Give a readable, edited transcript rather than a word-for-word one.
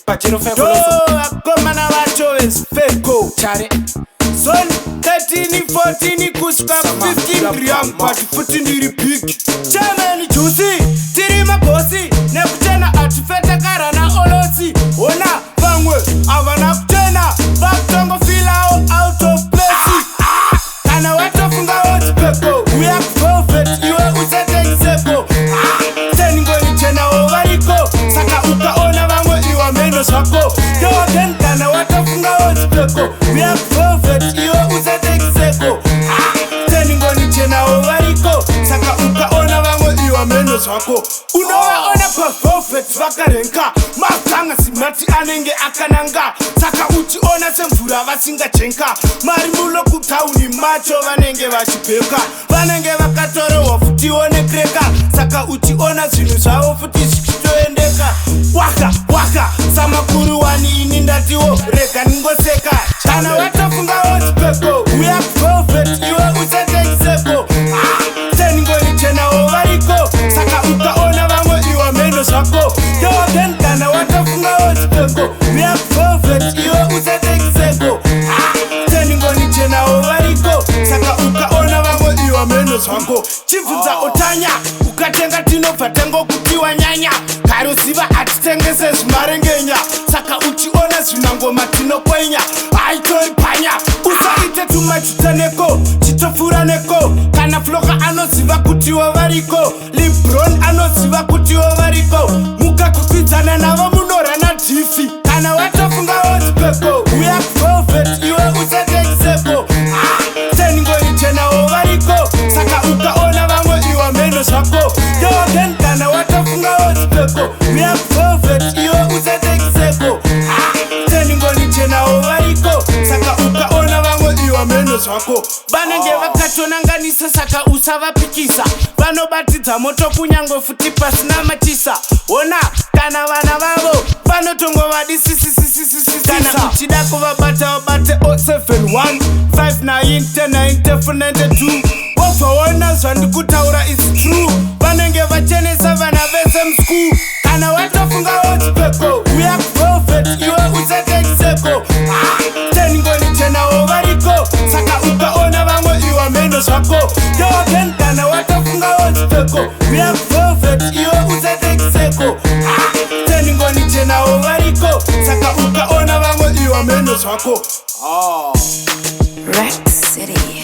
Pachino Do akomana vacho vesfeko chare Zone 13, 14 kusvika 15 riyam but futi ndiri big Chameni juicy tiri mabosi nekutena atifeta karana olosi Ona vamwe avana kutena vakutongo filao out of place Kana watofunga otipeko uya kuprofet iwe usatekiseko Teni ngoni chena ovariko saka ukaona vamwe iwa meno zvako Yogen kana watofunga otipeko uya kuprofet iwe usatekiseko Teni ngoni chena ovariko saka ukaona vamwe iwa meno zvako Unovaona paprofet vakarenka Makanga simati anenge akananga Saka uchiona semvura vasingajenka Mari mulo kutauni macho vanenge vachibheka Vanenge vakatorohwa futi onekreka Saka uchiona zvinhu zvavo futi zvichitoendeka Waka waka samakuru wani ini ndatiwo rega ningoseka Kana watofunga otipeko uya kuprofet iwe usatekiseko Teni ngoni chena ovariko saka ukaona vamwe iwa meno zvako Yogen kana watofunga otipeko uya kuprofet iwe usatekiseko Teni ngoni chena ovariko saka ukaona vamwe iwa meno zvako Chibvunza otanya ukatenga tinobva tango kutiwa nyanya Karuziva atitengese zvimarengenya Saka uchiona zvinangoma tinokwenya Haitori panya usaite tumajuta neko chitofura neko Kana floka anoziva kutiwa variko Libron anoziva kutiwa variko Mukakukwidzana navo munorana jifi Kana watofunga otipeko uya kuprofet iwe usatekiseko Teni ngoni chena ovariko saka ukaona vamwe iwa meno zvako Yogen kana watofunga otipeko uya kuprofet iwe usatekiseko Teni ngoni chena ovariko saka ukaona vamwe iwa meno zvako Vanenge vakatonanganisa saka usavapikisa Vanobatidza moto kunyangwe futi pasina machisa Ona kana vana vavo vanotongovadisisisisisisa Kana uchida kuvabata wabate 071 59 10 92 Wobvaona zvandikutaura is true Vanenge vachenesa vana vese muschool Kana watofunga otipeko uya kuprofet iwe usatekiseko Teni ngoni chena ovariko saka ukaona vamwe iwa meno zvako Yogen kana watofunga otipeko uya kuprofet iwe usatekiseko Teni ngoni chena ovariko saka ukaona vamwe iwa meno zvako Rex City.